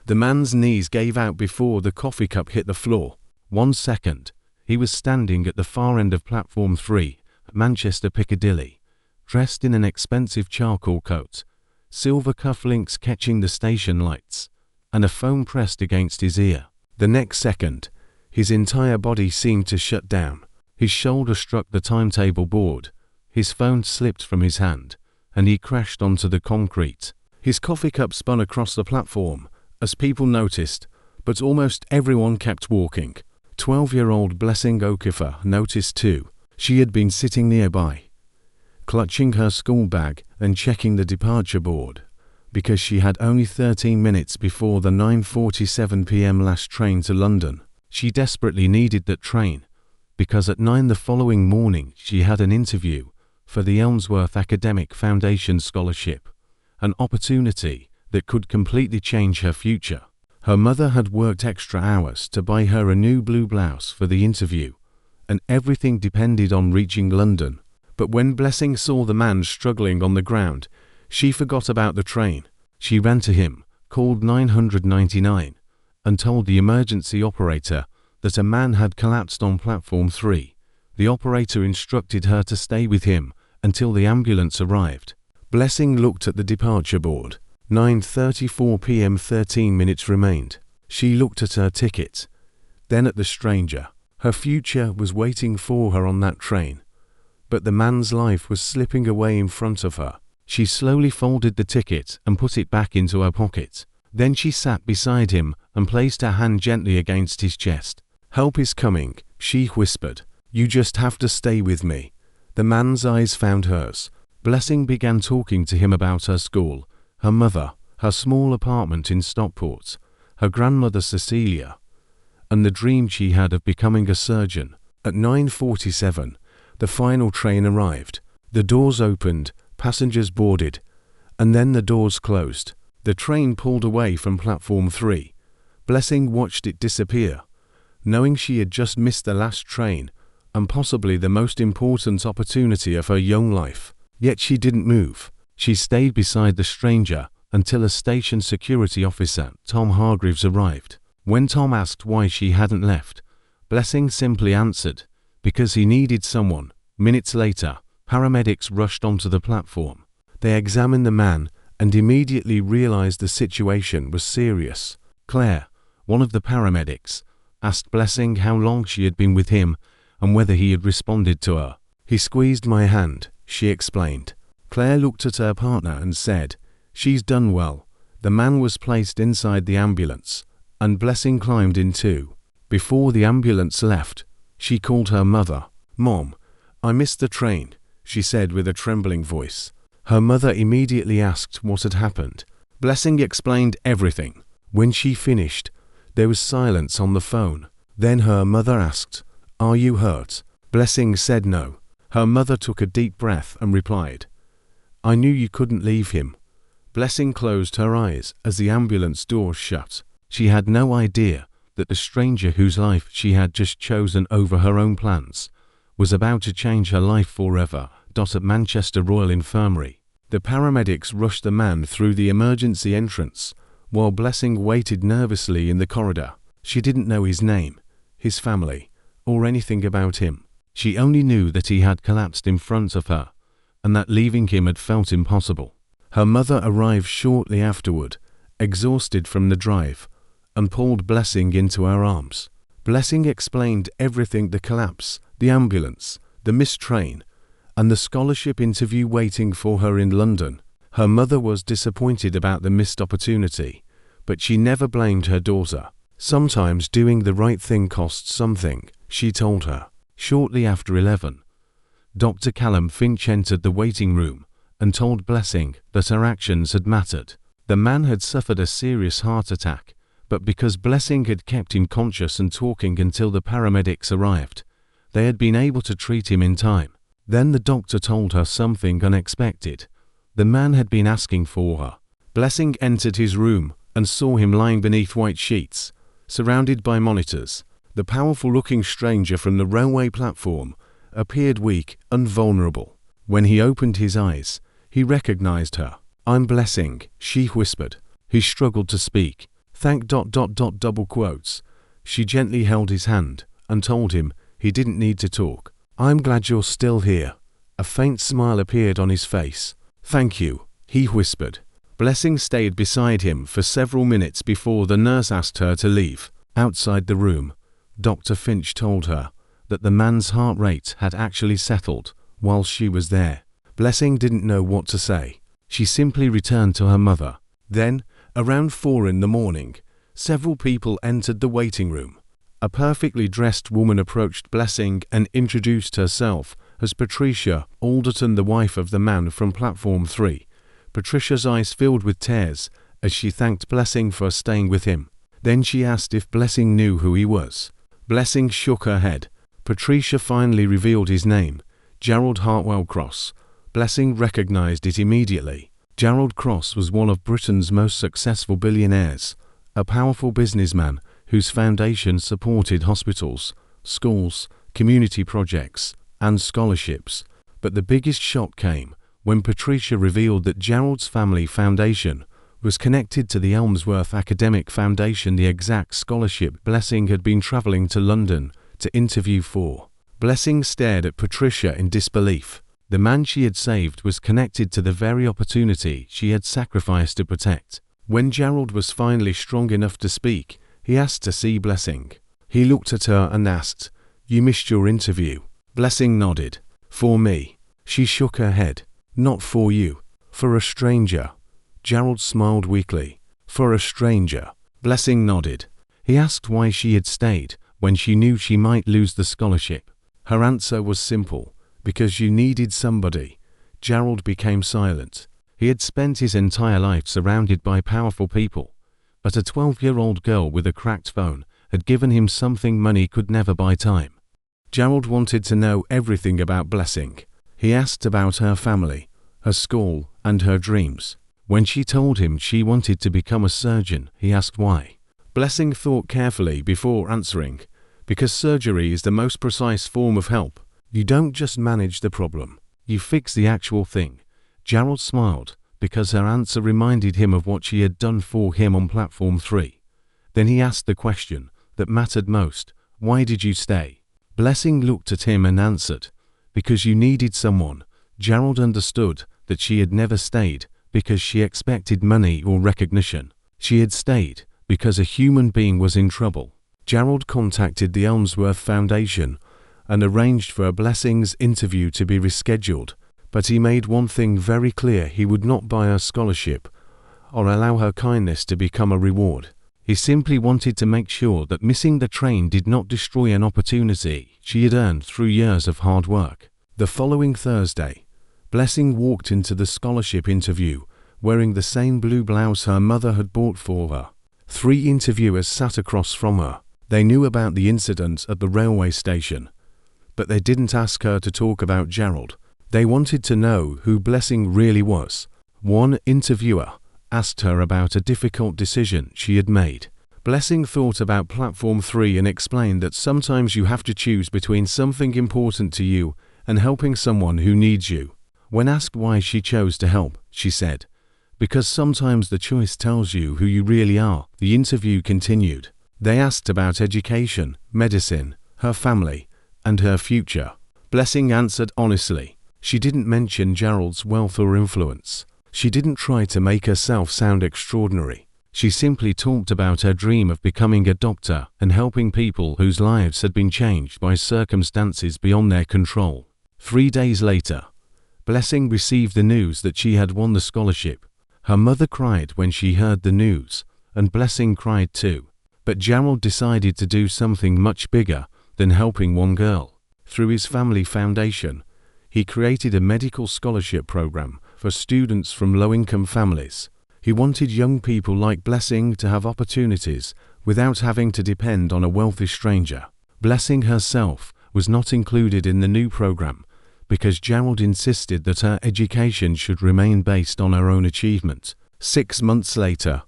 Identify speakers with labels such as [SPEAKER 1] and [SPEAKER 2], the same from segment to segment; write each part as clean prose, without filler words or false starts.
[SPEAKER 1] The man's knees gave out before the coffee cup hit the floor. 1 second. He was standing at the far end of platform 3, Manchester Piccadilly, dressed in an expensive charcoal coat, silver cufflinks catching the station lights, and a phone pressed against his ear. The next second, his entire body seemed to shut down. His shoulder struck the timetable board, his phone slipped from his hand, and he crashed onto the concrete. His coffee cup spun across the platform, as people noticed, but almost everyone kept walking. 12-year-old Blessing Okafor noticed too. She had been sitting nearby, clutching her school bag and checking the departure board, because she had only 13 minutes before the 9:47 p.m. last train to London. She desperately needed that train, because at 9 the following morning she had an interview for the Elmsworth Academic Foundation Scholarship, an opportunity that could completely change her future. Her mother had worked extra hours to buy her a new blue blouse for the interview, and everything depended on reaching London. But when Blessing saw the man struggling on the ground, she forgot about the train. She ran to him, called 999, and told the emergency operator that a man had collapsed on platform 3. The operator instructed her to stay with him until the ambulance arrived. Blessing looked at the departure board. 9:34 p.m. 13 minutes remained. She looked at her ticket, then at the stranger. Her future was waiting for her on that train, but the man's life was slipping away in front of her. She slowly folded the ticket and put it back into her pocket. Then she sat beside him and placed her hand gently against his chest. "Help is coming," she whispered. "You just have to stay with me." The man's eyes found hers. Blessing began talking to him about her school, her mother, her small apartment in Stockport, her grandmother Cecilia, and the dream she had of becoming a surgeon. At 9:47, the final train arrived. The doors opened, passengers boarded, and then the doors closed. The train pulled away from platform 3. Blessing watched it disappear, knowing she had just missed the last train and possibly the most important opportunity of her young life. Yet she didn't move. She stayed beside the stranger until a station security officer, Tom Hargreaves, arrived. When Tom asked why she hadn't left, Blessing simply answered, because he needed someone. Minutes later, paramedics rushed onto the platform. They examined the man and immediately realized the situation was serious. Claire, one of the paramedics, asked Blessing how long she had been with him and whether he had responded to her. "He squeezed my hand," she explained. Claire looked at her partner and said, "She's done well." The man was placed inside the ambulance, and Blessing climbed in too. Before the ambulance left, she called her mother. "Mom, I missed the train," she said with a trembling voice. Her mother immediately asked what had happened. Blessing explained everything. When she finished, there was silence on the phone. Then her mother asked, "Are you hurt?" Blessing said no. Her mother took a deep breath and replied, "I knew you couldn't leave him." Blessing closed her eyes as the ambulance doors shut. She had no idea that the stranger whose life she had just chosen over her own plans was about to change her life forever. At Manchester Royal Infirmary, the paramedics rushed the man through the emergency entrance, while Blessing waited nervously in the corridor. She didn't know his name, his family, or anything about him. She only knew that he had collapsed in front of her, and that leaving him had felt impossible. Her mother arrived shortly afterward, exhausted from the drive, and pulled Blessing into her arms. Blessing explained everything: the collapse, the ambulance, the missed train, and the scholarship interview waiting for her in London. Her mother was disappointed about the missed opportunity, but she never blamed her daughter. "Sometimes doing the right thing costs something," she told her. Shortly after 11, Dr. Callum Finch entered the waiting room and told Blessing that her actions had mattered. The man had suffered a serious heart attack, but because Blessing had kept him conscious and talking until the paramedics arrived, they had been able to treat him in time. Then the doctor told her something unexpected. The man had been asking for her. Blessing entered his room and saw him lying beneath white sheets, surrounded by monitors. The powerful-looking stranger from the railway platform appeared weak and vulnerable. When he opened his eyes, he recognized her. "I'm Blessing," she whispered. He struggled to speak. Thank ... double quotes. She gently held his hand and told him he didn't need to talk. I'm glad you're still here. A faint smile appeared on his face. Thank you, he whispered. Blessing stayed beside him for several minutes before the nurse asked her to leave. Outside the room, Dr. Finch told her that the man's heart rate had actually settled while she was there. Blessing didn't know what to say. She simply returned to her mother. Then, around 4 in the morning, several people entered the waiting room. A perfectly dressed woman approached Blessing and introduced herself as Patricia Alderton, the wife of the man from Platform 3. Patricia's eyes filled with tears as she thanked Blessing for staying with him. Then she asked if Blessing knew who he was. Blessing shook her head. Patricia finally revealed his name, Gerald Hartwell Cross. Blessing recognized it immediately. Gerald Cross was one of Britain's most successful billionaires, a powerful businessman whose foundation supported hospitals, schools, community projects, and scholarships. But the biggest shock came when Patricia revealed that Gerald's family foundation was connected to the Elmsworth Academic Foundation, the exact scholarship Blessing had been traveling to London to interview for. Blessing stared at Patricia in disbelief. The man she had saved was connected to the very opportunity she had sacrificed to protect. When Gerald was finally strong enough to speak, he asked to see Blessing. He looked at her and asked, "You missed your interview?" Blessing nodded. "For me." She shook her head. "Not for you. For a stranger." Gerald smiled weakly. "For a stranger." Blessing nodded. He asked why she had stayed when she knew she might lose the scholarship. Her answer was simple. Because you needed somebody. Gerald became silent. He had spent his entire life surrounded by powerful people, but a 12-year-old girl with a cracked phone had given him something money could never buy: time. Gerald wanted to know everything about Blessing. He asked about her family, her school, and her dreams. When she told him she wanted to become a surgeon, he asked why. Blessing thought carefully before answering, "Because surgery is the most precise form of help. You don't just manage the problem, you fix the actual thing." Gerald smiled, because her answer reminded him of what she had done for him on Platform 3. Then he asked the question that mattered most: "Why did you stay?" Blessing looked at him and answered, "Because you needed someone." Gerald understood that she had never stayed because she expected money or recognition. She had stayed because a human being was in trouble. Gerald contacted the Elmsworth Foundation and arranged for a Blessing's interview to be rescheduled, but he made one thing very clear: he would not buy her scholarship or allow her kindness to become a reward. He simply wanted to make sure that missing the train did not destroy an opportunity she had earned through years of hard work. The following Thursday, Blessing walked into the scholarship interview wearing the same blue blouse her mother had bought for her. 3 interviewers sat across from her. They knew about the incident at the railway station, but they didn't ask her to talk about Gerald. They wanted to know who Blessing really was. One interviewer asked her about a difficult decision she had made. Blessing thought about Platform 3 and explained that sometimes you have to choose between something important to you and helping someone who needs you. When asked why she chose to help, she said, "Because sometimes the choice tells you who you really are." The interview continued. They asked about education, medicine, her family, and her future. Blessing answered honestly. She didn't mention Gerald's wealth or influence. She didn't try to make herself sound extraordinary. She simply talked about her dream of becoming a doctor and helping people whose lives had been changed by circumstances beyond their control. 3 days later, Blessing received the news that she had won the scholarship. Her mother cried when she heard the news, and Blessing cried too. But Gerald decided to do something much bigger than helping one girl. Through his family foundation, he created a medical scholarship program for students from low-income families. He wanted young people like Blessing to have opportunities without having to depend on a wealthy stranger. Blessing herself was not included in the new program because Gerald insisted that her education should remain based on her own achievement. 6 months later,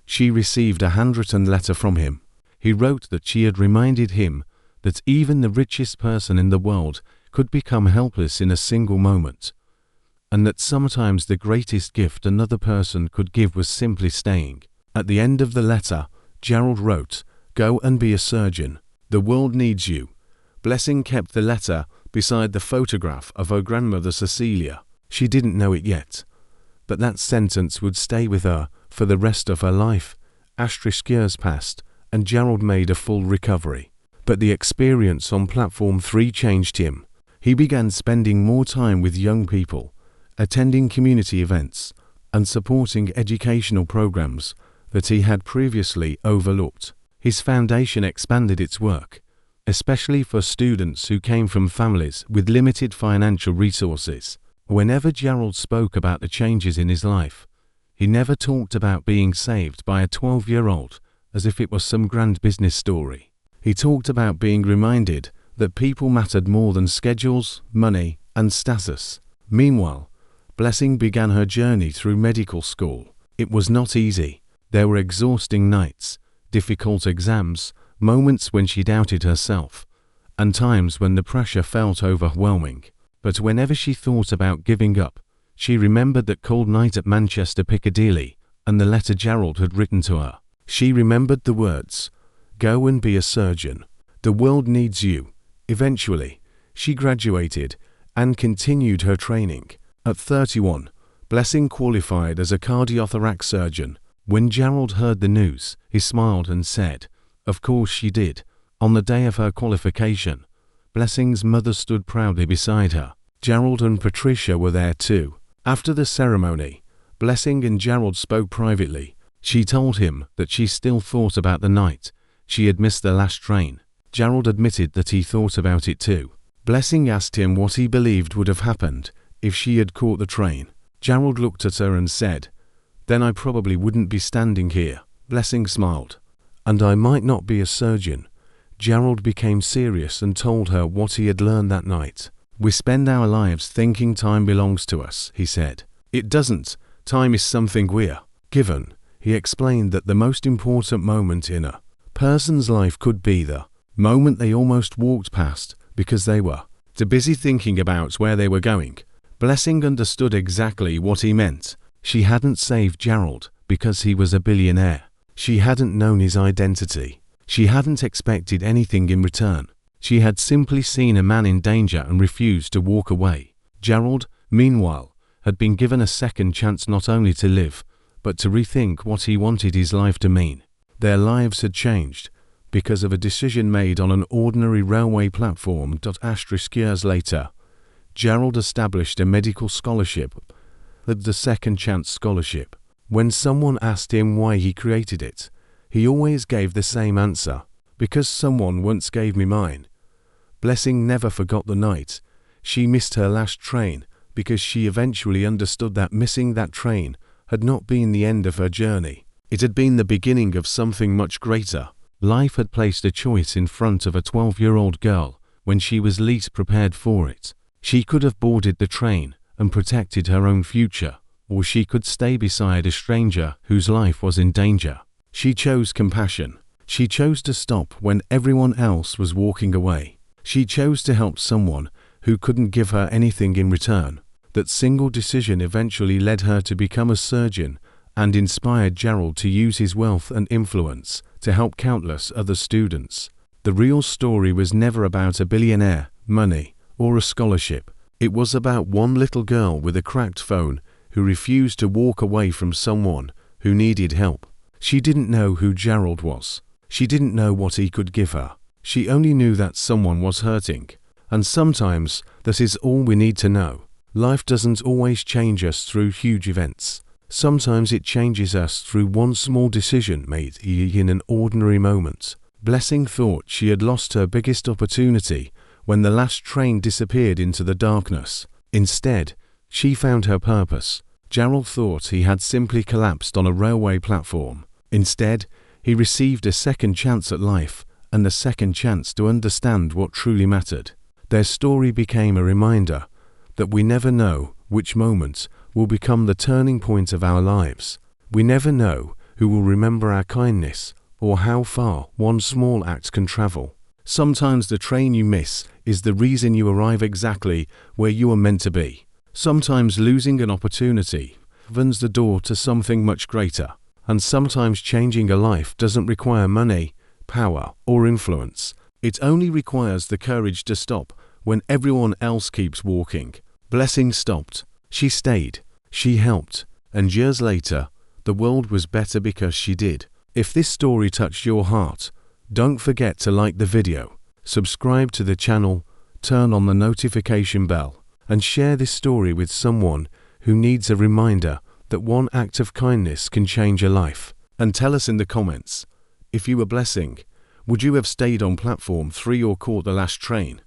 [SPEAKER 1] she received a handwritten letter from him. He wrote that she had reminded him that even the richest person in the world could become helpless in a single moment, and that sometimes the greatest gift another person could give was simply staying. At the end of the letter, Gerald wrote, "Go and be a surgeon. The world needs you." Blessing kept the letter beside the photograph of her grandmother Cecilia. She didn't know it yet, but that sentence would stay with her for the rest of her life. Years passed, and Gerald made a full recovery. But the experience on Platform 3 changed him. He began spending more time with young people, attending community events, and supporting educational programs that he had previously overlooked. His foundation expanded its work, especially for students who came from families with limited financial resources. Whenever Gerald spoke about the changes in his life, he never talked about being saved by a 12-year-old as if it was some grand business story. He talked about being reminded that people mattered more than schedules, money, and status. Meanwhile, Blessing began her journey through medical school. It was not easy. There were exhausting nights, difficult exams, moments when she doubted herself, and times when the pressure felt overwhelming. But whenever she thought about giving up, she remembered that cold night at Manchester Piccadilly and the letter Gerald had written to her. She remembered the words, "Go and be a surgeon. The world needs you." Eventually, she graduated and continued her training. At 31, Blessing qualified as a cardiothoracic surgeon. When Gerald heard the news, he smiled and said, "Of course she did." On the day of her qualification, Blessing's mother stood proudly beside her. Gerald and Patricia were there too. After the ceremony, Blessing and Gerald spoke privately. She told him that she still thought about the night she had missed the last train. Gerald admitted that he thought about it too. Blessing asked him what he believed would have happened if she had caught the train. Gerald looked at her and said, "Then I probably wouldn't be standing here." Blessing smiled. "And I might not be a surgeon." Gerald became serious and told her what he had learned that night. "We spend our lives thinking time belongs to us," he said. "It doesn't. Time is something we're given." He explained that the most important moment in a person's life could be the moment they almost walked past because they were too busy thinking about where they were going. Blessing understood exactly what he meant. She hadn't saved Gerald because he was a billionaire. She hadn't known his identity. She hadn't expected anything in return. She had simply seen a man in danger and refused to walk away. Gerald, meanwhile, had been given a second chance not only to live, but to rethink what he wanted his life to mean. Their lives had changed because of a decision made on an ordinary railway platform. Years later, Gerald established a medical scholarship, the Second Chance Scholarship. When someone asked him why he created it, he always gave the same answer: "Because someone once gave me mine." Blessing never forgot the night she missed her last train because she eventually understood that missing that train had not been the end of her journey. It had been the beginning of something much greater. Life had placed a choice in front of a 12-year-old girl when she was least prepared for it. She could have boarded the train and protected her own future, or she could stay beside a stranger whose life was in danger. She chose compassion. She chose to stop when everyone else was walking away. She chose to help someone who couldn't give her anything in return. That single decision eventually led her to become a surgeon and inspired Gerald to use his wealth and influence to help countless other students. The real story was never about a billionaire, money, or a scholarship. It was about one little girl with a cracked phone who refused to walk away from someone who needed help. She didn't know who Gerald was. She didn't know what he could give her. She only knew that someone was hurting. And sometimes that is all we need to know. Life doesn't always change us through huge events. Sometimes it changes us through one small decision made in an ordinary moment. Blessing thought she had lost her biggest opportunity when the last train disappeared into the darkness. Instead, she found her purpose. Gerald thought he had simply collapsed on a railway platform. Instead, he received a second chance at life and a second chance to understand what truly mattered. Their story became a reminder that we never know which moment will become the turning point of our lives. We never know who will remember our kindness or how far one small act can travel. Sometimes the train you miss is the reason you arrive exactly where you are meant to be. Sometimes losing an opportunity opens the door to something much greater. And sometimes changing a life doesn't require money, power, or influence. It only requires the courage to stop when everyone else keeps walking. Blessing stopped. She stayed. She helped. And years later, the world was better because she did. If this story touched your heart, don't forget to like the video, subscribe to the channel, turn on the notification bell, and share this story with someone who needs a reminder that one act of kindness can change a life. And tell us in the comments, if you were Blessing, would you have stayed on platform 3 or caught the last train?